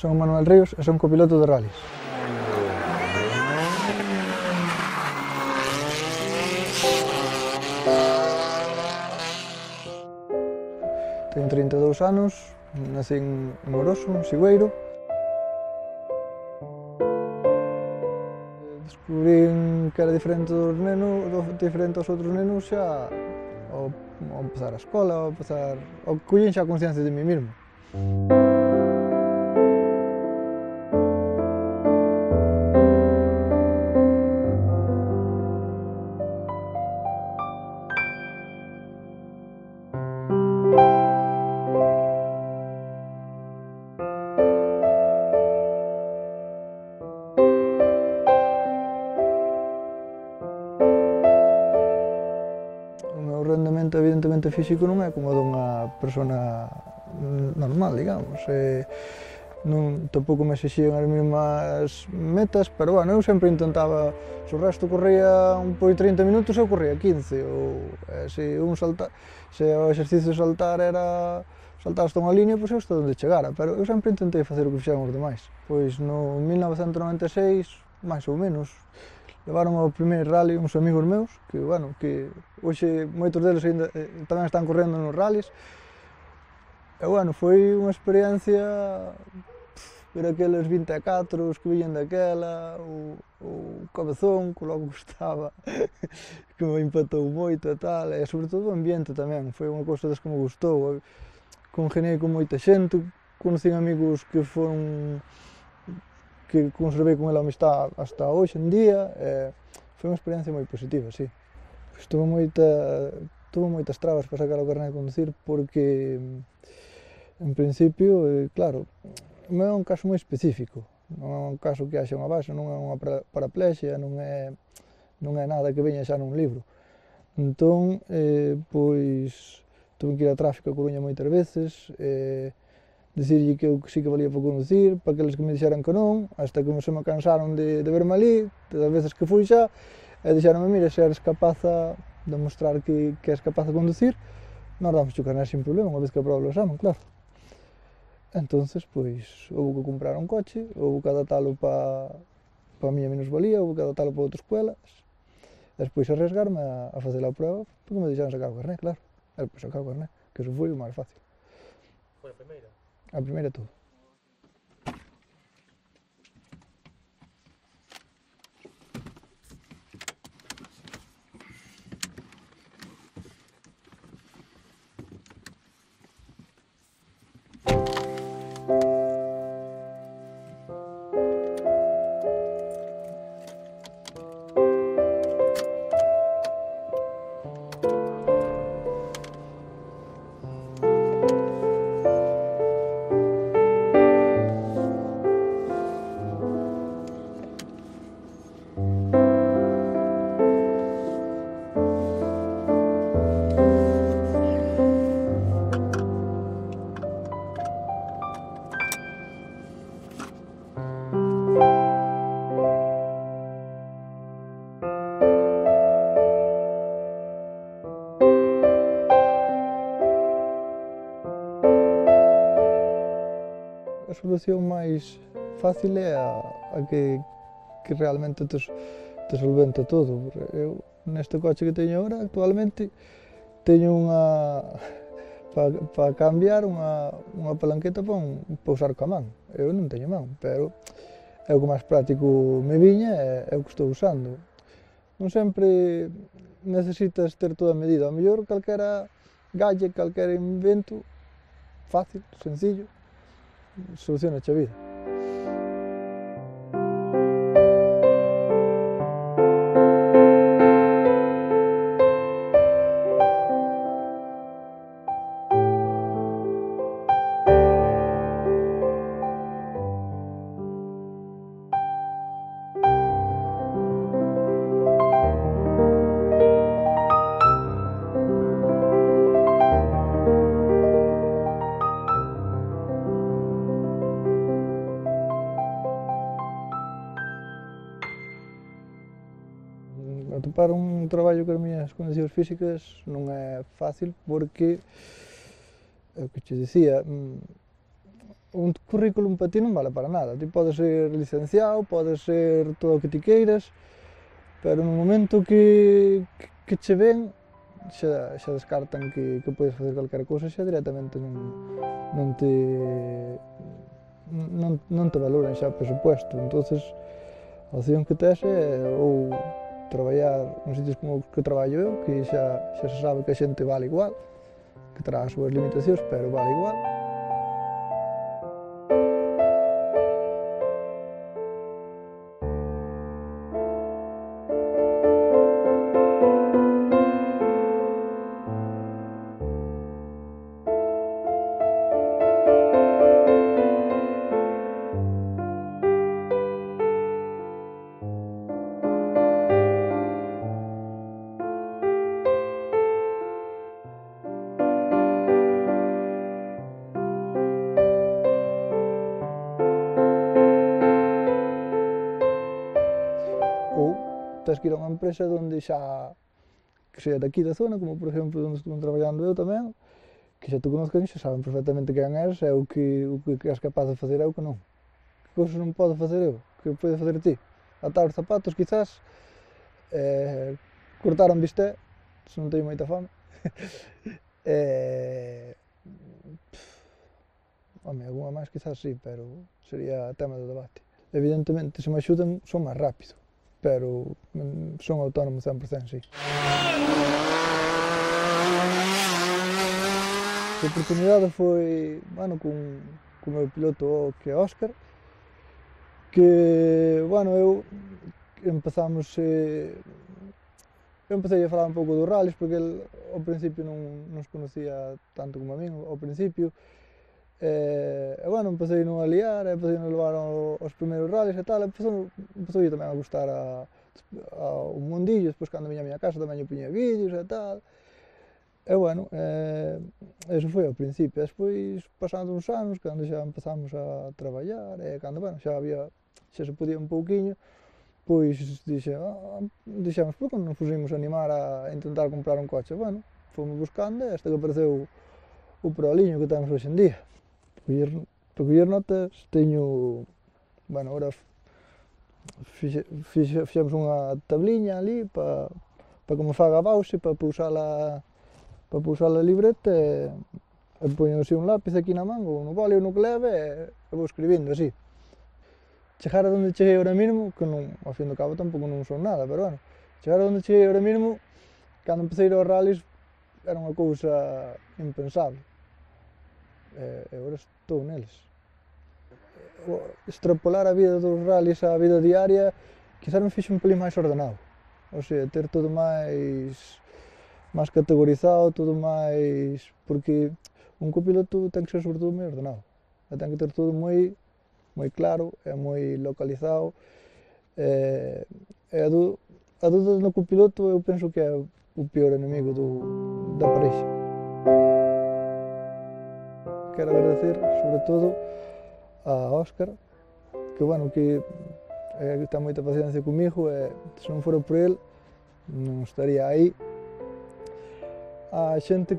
Son Manuel Ríos e son copiloto de rallies. Teño 32 anos, nací en Oroso, en Sigüeiro. Descubrín que era diferente aos outros nenos xa ao empezar a escola, ao collín xa consciencia de mí mesmo. O rendemento evidentemente físico non é como o dunha persona normal, digamos. Tampouco me exixían as mesmas metas, pero bueno, eu sempre intentaba, se o resto corría por 30 minutos, eu corría 15, ou se o exercicio de saltar era saltar hasta unha línea, pois eu hasta onde chegara, pero eu sempre intentei facer o que fixeran os demais. Pois no 1996, máis ou menos, levaron ao primeiro rally uns amigos meus, que hoxe moitos deles ainda tamén están correndo nos rallies. E bueno, foi unha experiencia ver aqueles 24 que viñan daquela, o Cabezón, que logo gustaba, que me impactou moito e tal, e sobre todo o ambiente tamén, foi unha cousa das que me gustou. Congeniei con moita xente, conocín amigos que conservei con ela a amistad hasta hoxe en día, foi unha experiencia moi positiva, sí. Pois tuve moitas trabas para sacar o carné de conducir porque, en principio, claro, o meu é un caso moi específico, non é un caso que haxa unha base, non é unha paraplexia, non é nada que veña xa nun libro. Entón, pois, tuve que ir a tráfico a Coruña moitas veces, dicirlle que eu sí que valía para conducir, para aqueles que me dixeran que non, hasta que se me cansaron de verme ali, das veces que fui xa, e dixeronme, mira, se eres capaz de demostrar que és capaz de conducir, nós damos o carné sin problema, unha vez que aprobas o examen, claro. Entonces, pois, houve que comprar un coche, houve que adaptalo para a miña minusvalía, houve que adaptalo para outra escuela, e despois arriesgarme a facer a prueba, porque me deixaron sacar o carné, claro. E despois sacar o carné, que eso foi o máis fácil. Foi a primeira? A primeira todo. A solución máis fácil é a que realmente te solventa todo. Eu, neste coche que teño agora, actualmente, teño para cambiar unha palanqueta para usar coa man. Eu non teño man, pero é o que máis práctico me viña e é o que estou usando. Non sempre necesitas ter toda a medida, ao mellor calquera gadget, calquera invento, fácil, sencillo, soluciona a vida. Atopar un traballo que as miñas condicións físicas non é fácil porque, é o que che dicía, un currículum para ti non vale para nada. Ti podes ser licenciado, podes ser todo o que ti queiras, pero no momento que che ven, xa descartan que podes facer calquera cousa, xa directamente non te valoran xa o presupuesto. Entonces, a opción que tes é ou traballar nos sitios como que traballo eu, que xa se sabe que a xente vale igual, que terá as súas limitacións, pero vale igual. Ou tens que ir a unha empresa onde xa que sea daqui da zona, como por exemplo onde estou traballando eu tamén, que xa te conozcan e xa saben perfectamente quen és e o que és capaz de facer eu que non. Que cousas non podo facer eu, que podes facer ti? Atar os zapatos, quizás, cortar un bistec, se non teño moita fame. Home, alguna máis quizás sí, pero sería tema de debate. Evidentemente, se me axudan, son máis rápido, pero son autónomo 100%, sí. A oportunidade foi, bueno, con o meu piloto que é Óscar, que, bueno, eu empecé a falar un pouco dos rallies, porque el ao principio non nos conocía tanto como a min, ao principio, e, bueno, empecé a liar, empecé a levar aos primeiros rallies e tal, empezou tamén a gustar ao mundillo, despois cando viña a miña casa tamén lle puñía vídeos e tal, e, bueno, eso foi ao principio. Despois, pasando uns anos, cando xa empezamos a traballar, e cando, bueno, xa se podía un pouquiño, pois dixemos, por que non nos pusimos a animar a intentar comprar un coche? Bueno, fomos buscando e hasta que apareceu o Proliño que temos hoxe en día. Para coller notas teño, bueno, agora fixemos unha tabliña ali para que me faga a bause, para pousar a libreta e poño así un lápiz aquí na man, ou no boli ou no que leve e vou escribindo así. Chegar a onde cheguei ahora mismo, que non, ao fin do cabo tampouco non son nada, pero bueno, chegar a onde cheguei ahora mismo, cando empecé a ir aos rallies era unha cousa impensable, e agora estou neles. Extrapolar a vida dos rallies á vida diaria quizás me fixe un pelín máis ordenado, ou sea, ter todo máis categorizado, todo máis, porque un copiloto ten que ser sobre todo moi ordenado, e ten que ter todo moi claro e moi localizado, e a dúda no copiloto eu penso que é o peor enemigo da parexa. Quero agradecer, sobre todo, a Óscar, que, bueno, que ten moita paciencia comigo e se non fora por el non estaría aí. A xente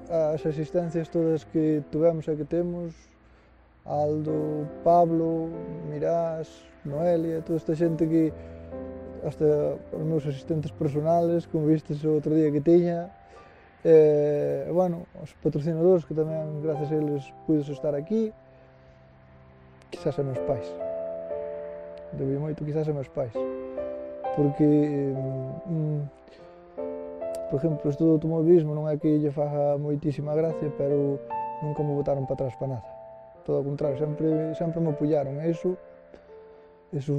as asistencias todas que tivemos e que temos, Aldo, Pablo, Mirás, Noelia, toda esta xente que, hasta os meus asistentes personales, como vistes o outro día que tiña, e, bueno, os patrocinadores que tamén, gracias a eles, puides estar aquí, quizás a meus pais. Debí moito quizás a meus pais, porque, por exemplo, isto do automobilismo non é que lle faga moitísima gracia, pero nunca me botaron para atrás para nada. Todo ao contrario, sempre me apoiaron, e iso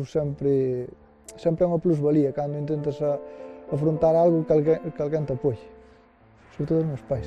sempre é unha plusvalía cando intentas afrontar algo que alguén te apoie, sobre todo os meus pais.